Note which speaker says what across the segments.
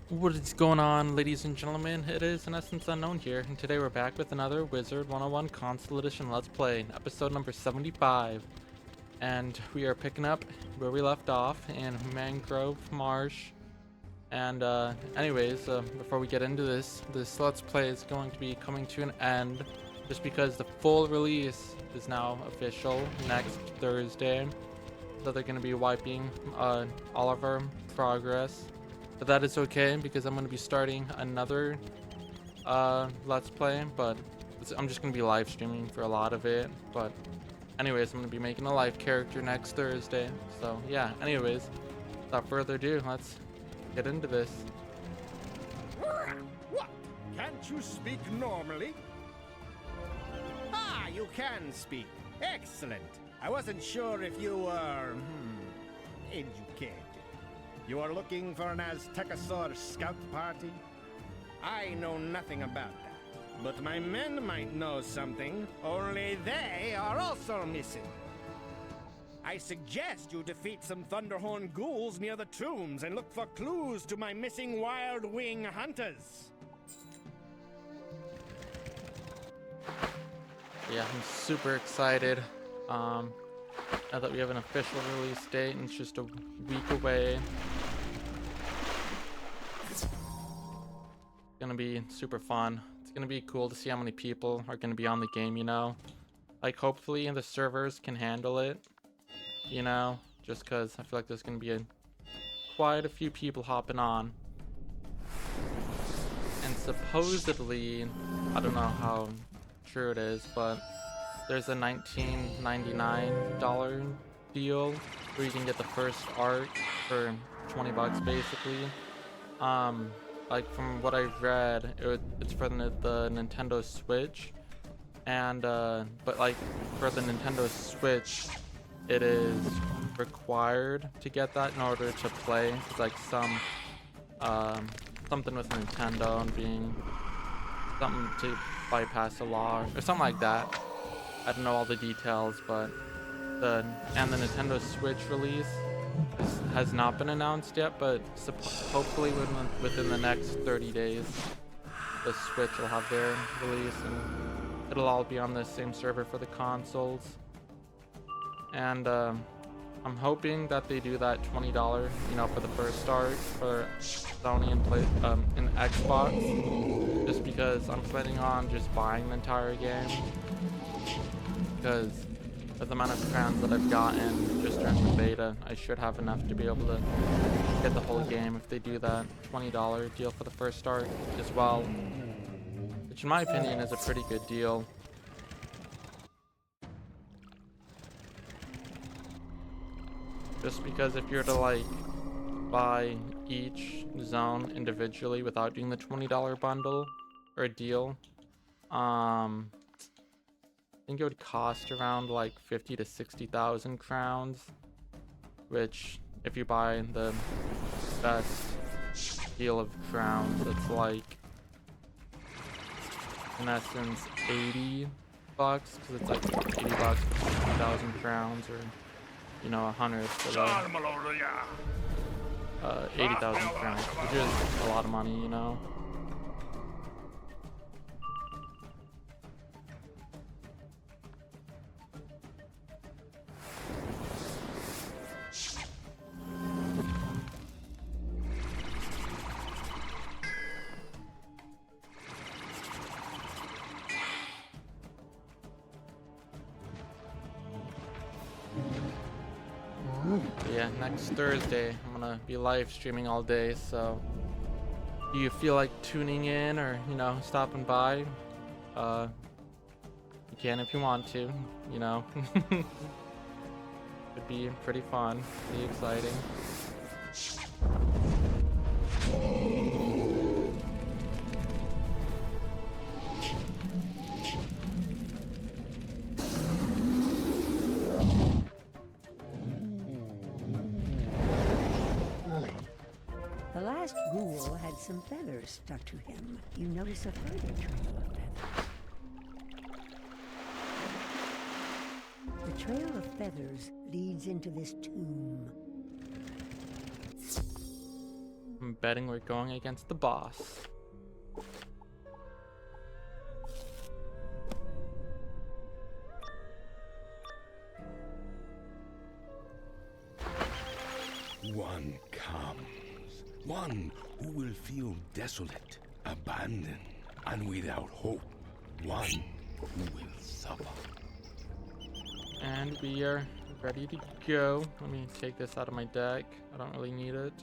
Speaker 1: What is going on, ladies and gentlemen? It is in essence unknown here, and today we're back with another Wizard 101 Console Edition Let's Play, episode number 75. And we are picking up where we left off in Mangrove Marsh. And before we get into this Let's Play is going to be coming to an end, just because the full release is now official next Thursday. So they're going to be wiping all of our progress. But that is okay, because I'm going to be starting another Let's Play, but I'm just going to be live streaming for a lot of it. But anyways, I'm going to be making a live character next Thursday. So yeah, anyways, without further ado, let's get into this.
Speaker 2: What? Can't you speak normally? Ah, you can speak. Excellent. I wasn't sure if you were, educated. You are looking for an Azteca scout party? I know nothing about that, but my men might know something, only they are also missing. I suggest you defeat some Thunderhorn ghouls near the tombs and look for clues to my missing Wild Wing hunters.
Speaker 1: Yeah, I'm super excited. Now that we have an official release date and it's just a week away. It's gonna be super fun. It's gonna be cool to see how many people are gonna be on the game, you know? Like, hopefully the servers can handle it, you know? Just because I feel like there's gonna be quite a few people hopping on. And supposedly, I don't know how true it is, but there's a $19.99 deal where you can get the first arc for 20 bucks basically. Like from what I've read, it's for the Nintendo Switch, and but like for the Nintendo Switch, it is required to get that in order to play. It's like something with Nintendo and being something to bypass the law or something like that. I don't know all the details, but the Nintendo Switch release has not been announced yet, but hopefully within the next 30 days, the Switch will have their release, and it'll all be on the same server for the consoles. And I'm hoping that they do that $20, you know, for the first start for Sony and Xbox, just because I'm planning on just buying the entire game. Because with the amount of crowns that I've gotten just during the beta, I should have enough to be able to get the whole game if they do that $20 deal for the first start as well, which in my opinion is a pretty good deal. Just because if you're to like buy each zone individually without doing the $20 bundle or deal, I think it would cost around like 50 to 60,000 crowns, which if you buy the best deal of crowns, it's like in essence 80 bucks, because it's like 80 bucks for 60,000 crowns, or you know, 100 for the 80,000 crowns, which is a lot of money, you know. Yeah, next Thursday I'm gonna be live streaming all day, so do you feel like tuning in or, you know, stopping by? You can if you want to, you know. It'd be pretty fun, pretty exciting.
Speaker 3: The last ghoul had some feathers stuck to him. You notice a further trail of feathers. The trail of feathers leads into this tomb.
Speaker 1: I'm betting we're going against the boss.
Speaker 4: One comes. One who will feel desolate, abandoned, and without hope. One who will suffer.
Speaker 1: And we are ready to go. Let me take this out of my deck. I don't really need it.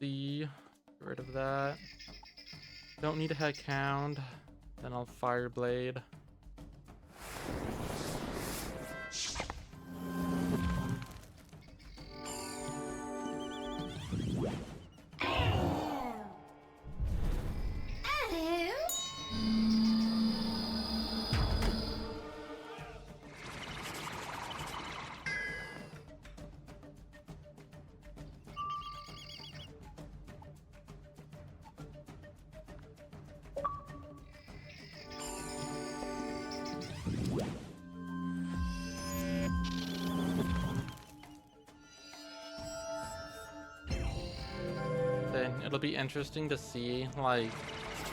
Speaker 1: Get rid of that. Don't need a heck hound. Then I'll fire blade. Then it'll be interesting to see like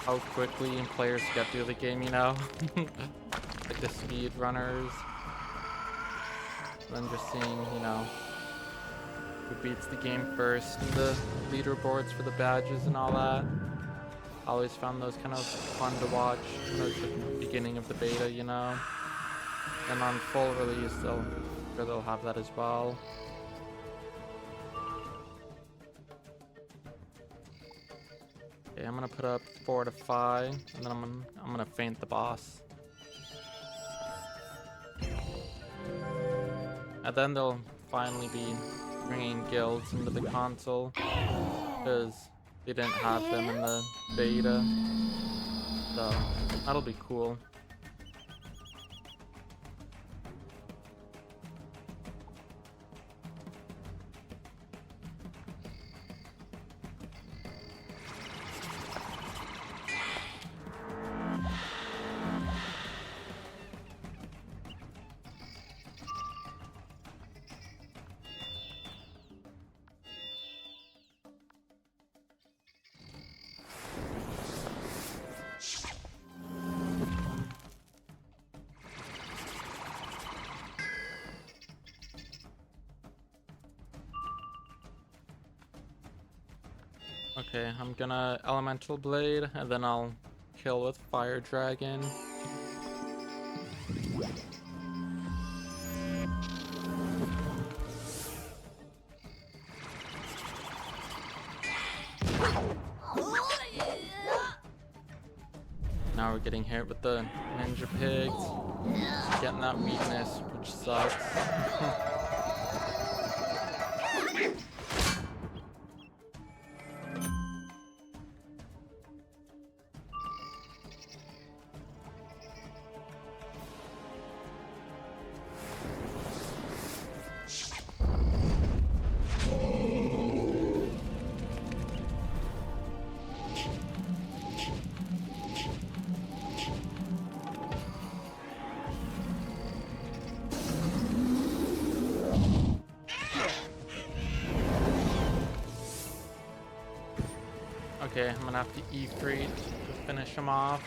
Speaker 1: how quickly players get through the game, you know? Like the speed runners. And then just seeing, you know, who beats the game first and the leaderboards for the badges and all that. I always found those kind of fun to watch when it was the beginning of the beta, you know? And on full release, they'll have that as well. Okay, I'm gonna put up fortify, and then I'm gonna feint the boss. And then they'll finally be bringing guilds into the console, because they didn't have them in the beta. So that'll be cool. Okay, I'm gonna elemental blade, and then I'll kill with fire dragon. Now we're getting hit with the ninja pigs, getting that weakness, which sucks. Okay, I'm gonna have to E3 to finish him off.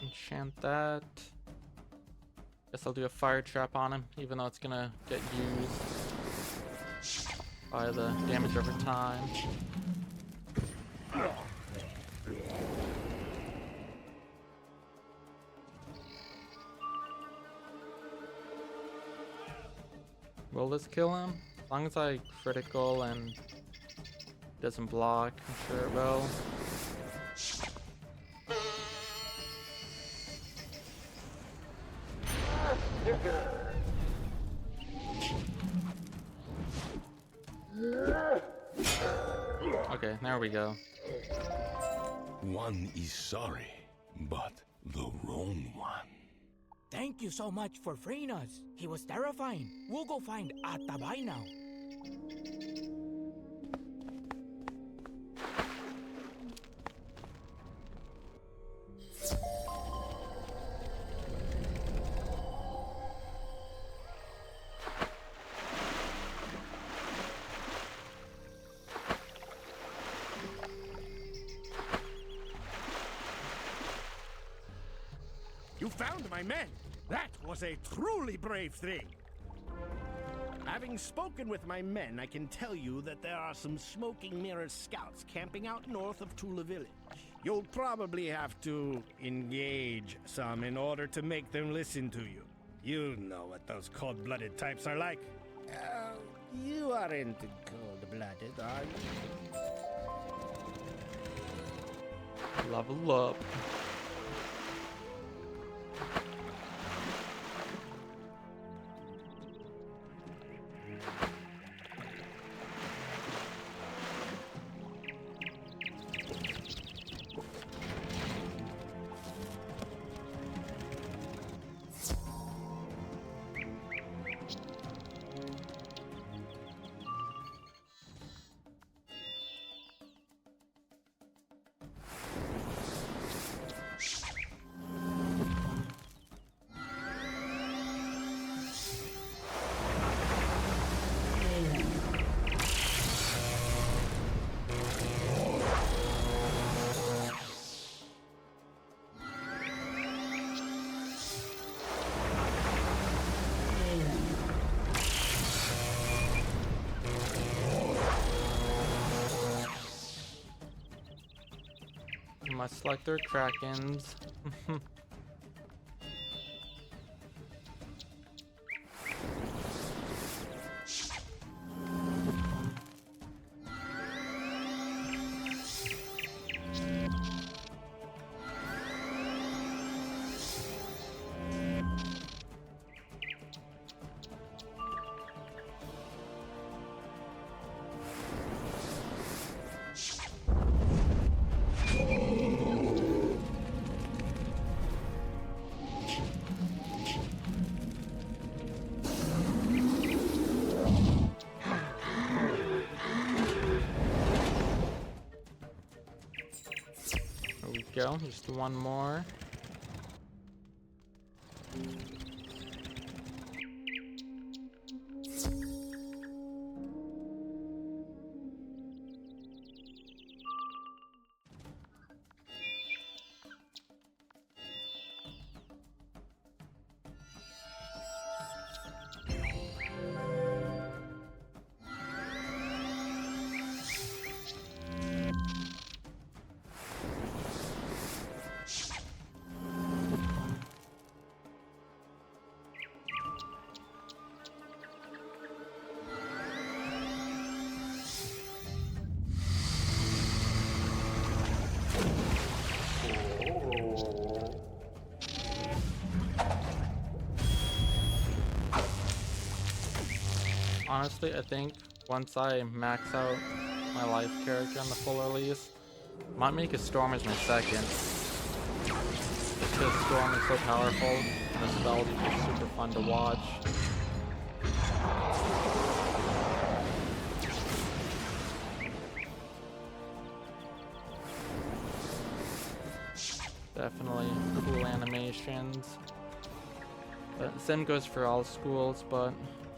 Speaker 1: Enchant that. Guess I'll do a fire trap on him, even though it's gonna get used. by the damage over time. Will this kill him? As long as I critical and doesn't block, I'm sure it will. Okay, there we go.
Speaker 4: One is sorry, but the wrong one.
Speaker 5: Thank you so much for freeing us. He was terrifying. We'll go find Atabay now.
Speaker 2: You found my men! That was a truly brave thing! Having spoken with my men, I can tell you that there are some Smoking Mirror scouts camping out north of Tula Village. You'll probably have to engage some in order to make them listen to you. You know what those cold-blooded types are like. You aren't cold-blooded, are you?
Speaker 1: Level up. Must select their Krakens. Go, just one more. Honestly, I think once I max out my life character on the full release, I might make a Storm as my second. Just because Storm is so powerful, and the spells are just super fun to watch. Definitely cool animations. But same goes for all schools, but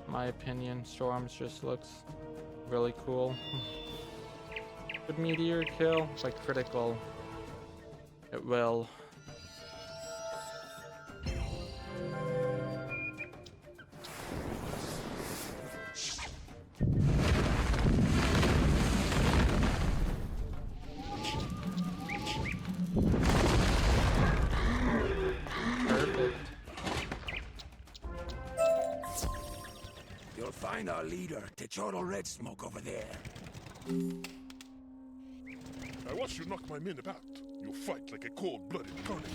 Speaker 1: in my opinion, Storms just looks really cool. Good meteor kill, but critical. It will.
Speaker 6: find our leader, Techoro Red Smoke over there.
Speaker 4: I watched you knock my men about. You fight like a cold-blooded carnivore.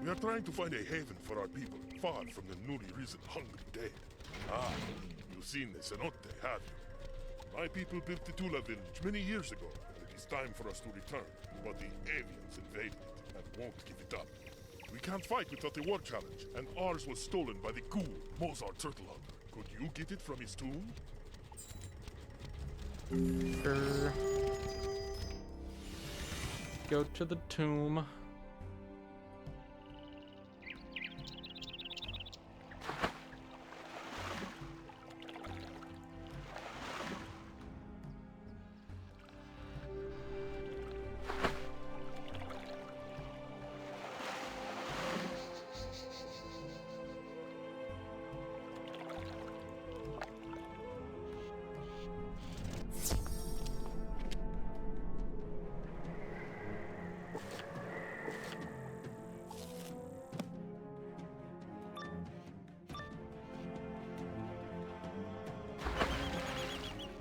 Speaker 4: We are trying to find a haven for our people, far from the newly risen hungry dead. Ah, you've seen the cenote, have you? My people built the Tula village many years ago, and it is time for us to return. But the avians invaded it and won't give it up. We can't fight without the war challenge, and ours was stolen by the ghoul, Mozart Turtlehunter. Could you get it from his tomb?
Speaker 1: Sure. Go to the tomb.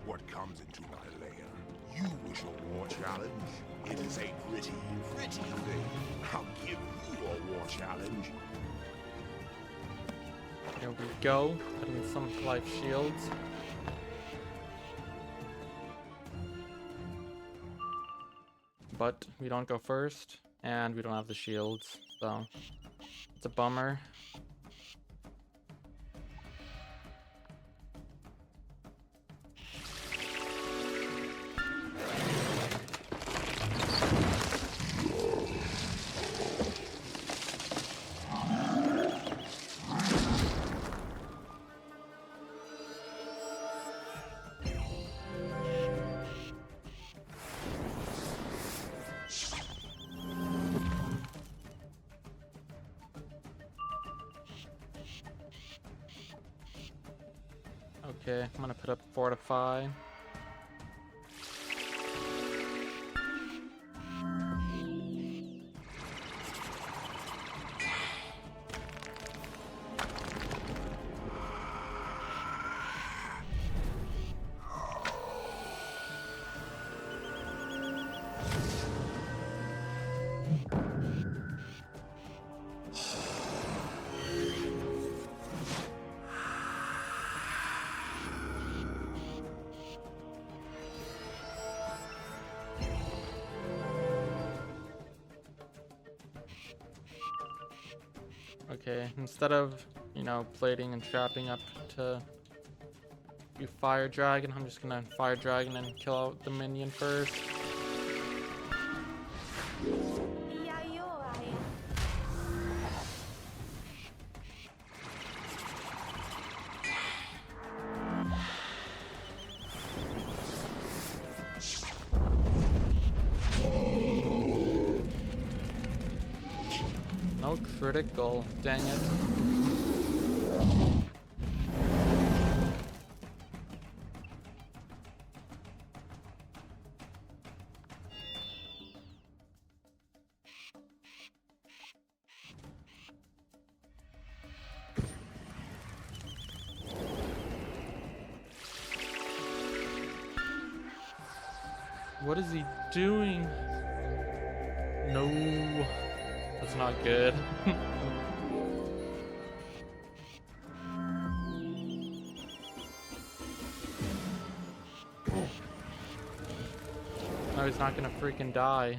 Speaker 6: What comes into my lair? You wish a war challenge? It is a pretty thing. I'll give you a war challenge.
Speaker 1: Here we go. Put in some life shields. But we don't go first, and we don't have the shields, so it's a bummer. Okay, I'm gonna put up fortify. Okay, instead of, you know, plating and trapping up to do fire dragon, I'm just gonna fire dragon and kill out the minion first. No critical, dang it. What is he doing? No, that's not good. No, he's not gonna freaking die.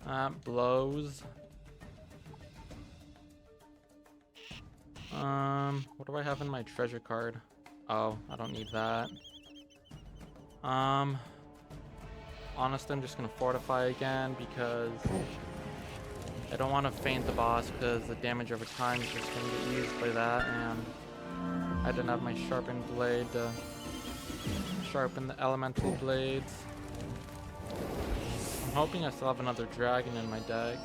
Speaker 1: That blows. What do I have in my treasure card? Oh, I don't need that. Honestly, I'm just gonna fortify again because I don't want to feint the boss because the damage over time is just gonna get used by that, and I didn't have my sharpened blade to sharpen the elemental blades. I'm hoping I still have another dragon in my deck.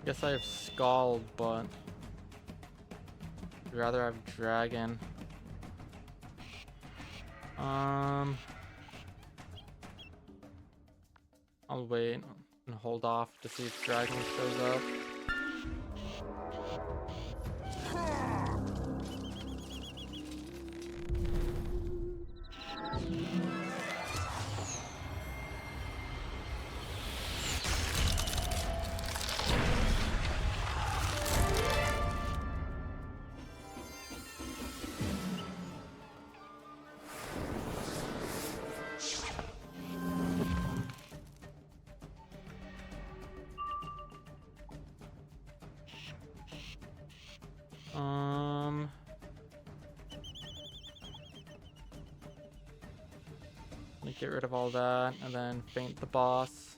Speaker 1: Guess I have Scald, but I'd rather have Dragon. I'll wait and hold off to see if Dragon shows up. Let me get rid of all that and then feint the boss.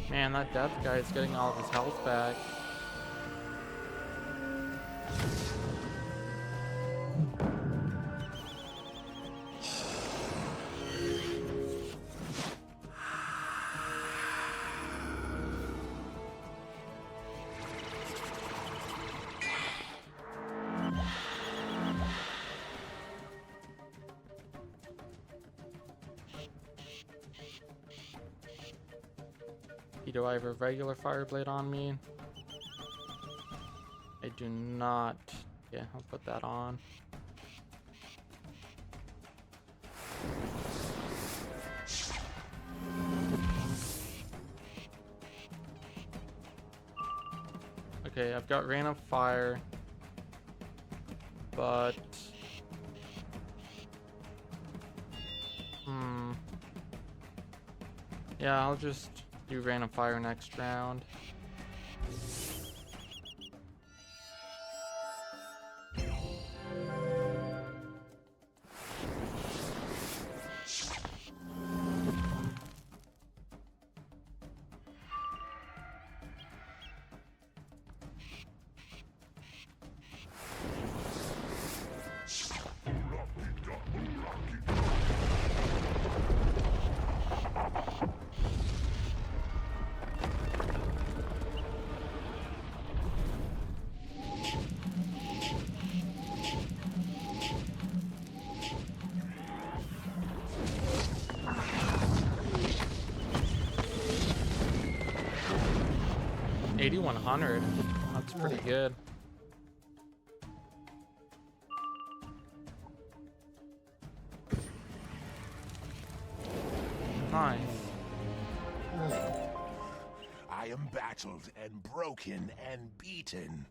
Speaker 1: Man, that death guy is getting all of his health back. Do I have a regular fire blade on me? I do not. Yeah, I'll put that on. Okay, I've got Rain of Fire, but yeah, I'll just do Rain of Fire next round. $8,100. That's pretty good. Nice.
Speaker 6: I am battled and broken and beaten.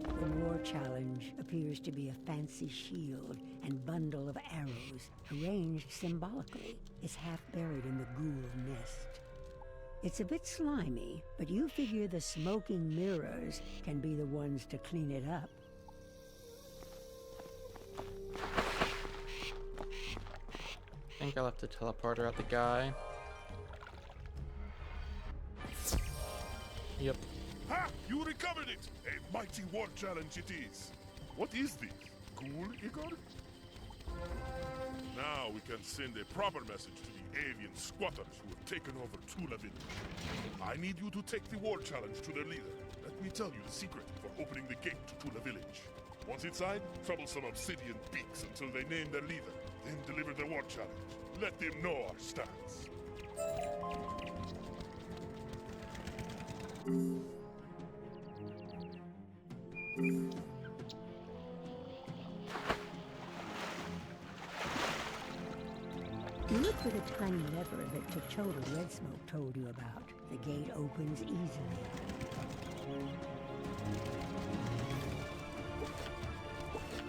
Speaker 3: The war challenge appears to be a fancy shield and bundle of arrows arranged symbolically. It's half buried in the ghoul nest. It's a bit slimy, but you figure the smoking mirrors can be the ones to clean it up.
Speaker 1: I think I left the teleporter at the guy. Yep.
Speaker 4: Ha! You recovered it! A mighty war challenge it is. What is this? Ghoul, Igor? Now we can send a proper message to the alien squatters who have taken over Tula Village. I need you to take the war challenge to their leader. Let me tell you the secret for opening the gate to Tula Village. Once inside, trouble some obsidian beaks until they name their leader. Then deliver the war challenge. Let them know our stance.
Speaker 3: Look for the tiny lever that Total Red Smoke told you about. The gate opens easily.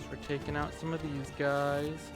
Speaker 1: So we're taking out some of these guys.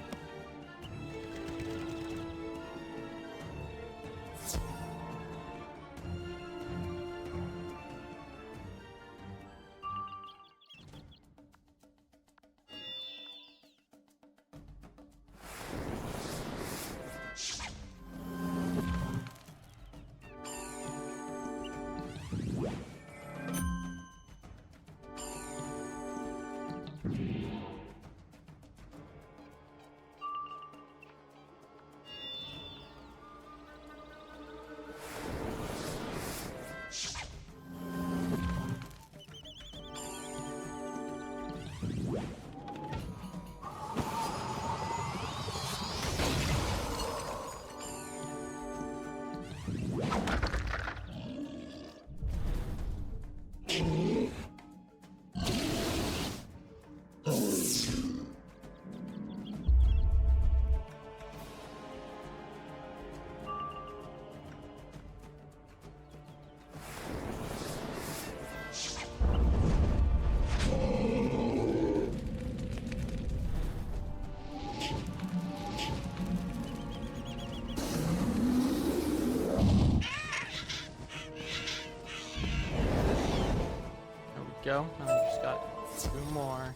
Speaker 1: Go. Now we just got 2 more.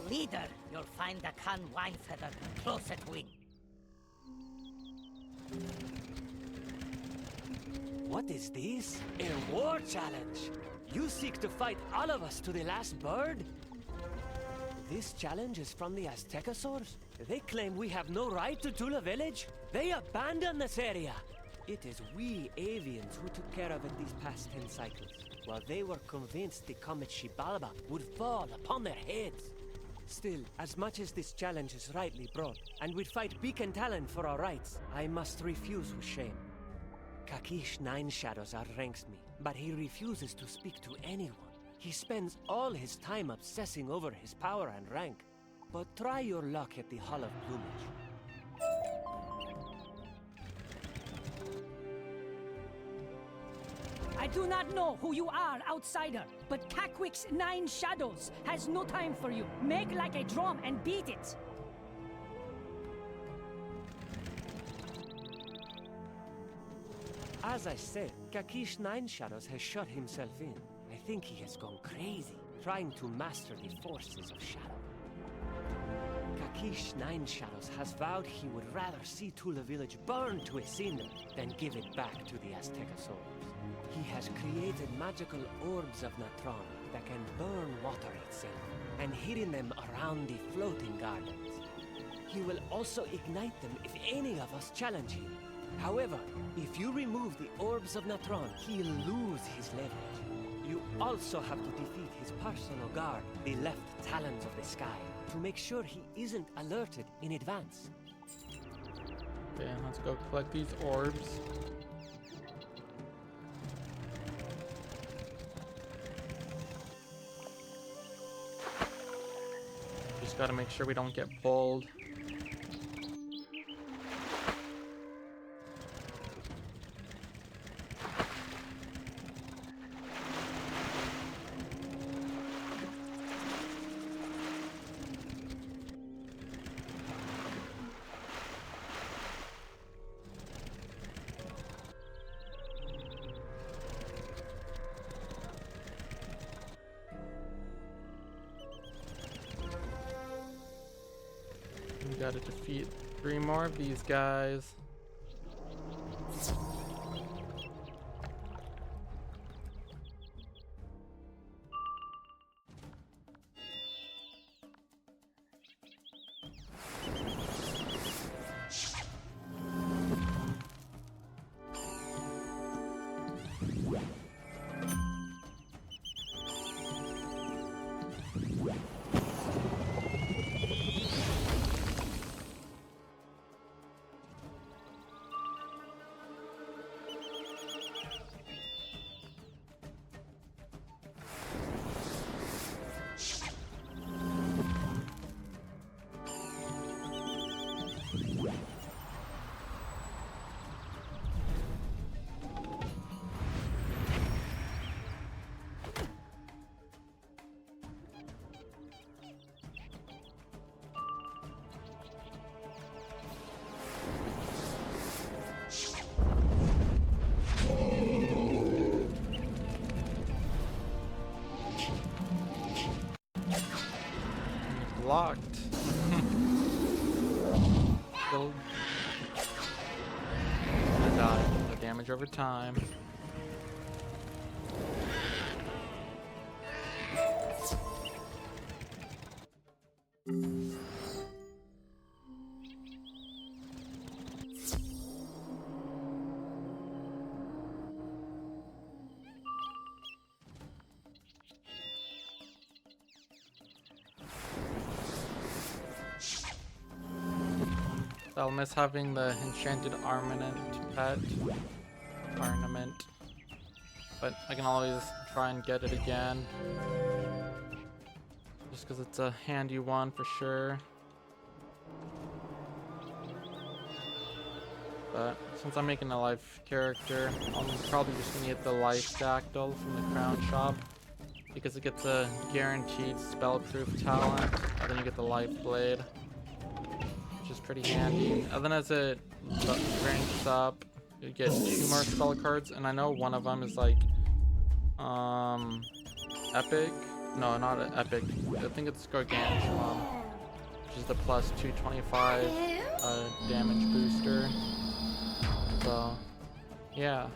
Speaker 7: Leader, you'll find the Khan Winefeather close at wing.
Speaker 8: What is this? A war challenge! You seek to fight all of us to the last bird? This challenge is from the Azteca source. They claim we have no right to Tula village. They abandoned this area. It is we avians who took care of it these past 10 cycles, while they were convinced the comet Xibalba would fall upon their heads. Still, as much as this challenge is rightly brought, and we'd fight beak and talon for our rights, I must refuse with shame. Kakish Nine Shadows outranks me, but he refuses to speak to anyone. He spends all his time obsessing over his power and rank. But try your luck at the Hall of Plumage.
Speaker 9: I do not know who you are, outsider, but Kakwick's 9 Shadows has no time for you. Make like a drum and beat it.
Speaker 8: As I said, Kakish Nine Shadows has shut himself in. I think he has gone crazy, trying to master the forces of shadow. Kakish Nine Shadows has vowed he would rather see Tula village burn to a cinder than give it back to the Azteca souls. He has created magical orbs of Natron that can burn water itself, and hidden them around the floating gardens. He will also ignite them if any of us challenge him. However, if you remove the orbs of Natron, he'll lose his leverage. You also have to defeat his personal guard, the left talons of the sky, to make sure he isn't alerted in advance.
Speaker 1: Okay, let's go collect these orbs. Just gotta make sure we don't get pulled. We gotta defeat 3 more of these guys. Locked. Still. I died. The damage over time. I'll miss having the enchanted armament pet. Ornament. But I can always try and get it again. Just because it's a handy one for sure. But since I'm making a life character, I'm probably just gonna get the life dactyl from the crown shop. Because it gets a guaranteed spellproof talent. And then you get the life blade. Which is pretty handy. And then as it ranks up, you get 2 more spell cards, and I know one of them is like epic. No, not epic. I think it's gargantuan, which is the plus 225 damage booster. So yeah.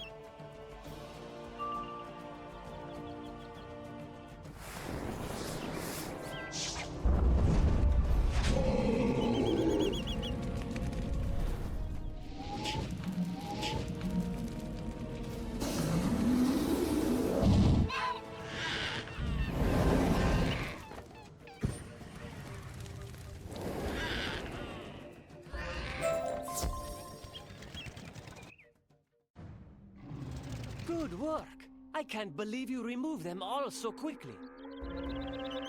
Speaker 8: Good work! I can't believe you removed them all so quickly.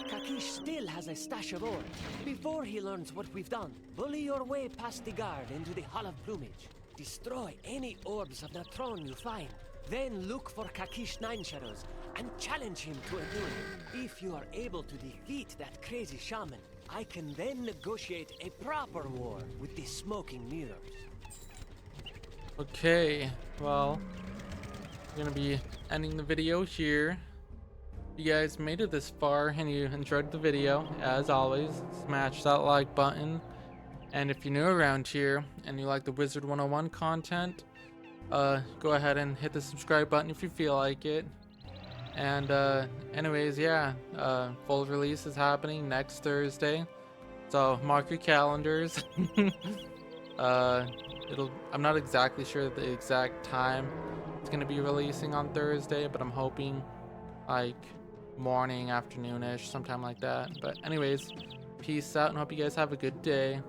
Speaker 8: Kakish still has a stash of ore. Before he learns what we've done, bully your way past the guard into the Hall of Plumage. Destroy any orbs of Natron you find. Then look for Kakish Nine Shadows and challenge him to a duel. If you are able to defeat that crazy shaman, I can then negotiate a proper war with the Smoking Mirrors.
Speaker 1: Okay, well, I'm gonna be ending the video here. If you guys made it this far and you enjoyed the video, as always, smash that like button. And if you're new around here and you like the Wizard101 content, go ahead and hit the subscribe button if you feel like it. And anyways, yeah, full release is happening next Thursday, so mark your calendars. I'm not exactly sure the exact time it's gonna be releasing on Thursday, but I'm hoping like morning, afternoonish, sometime like that. But anyways, peace out and hope you guys have a good day.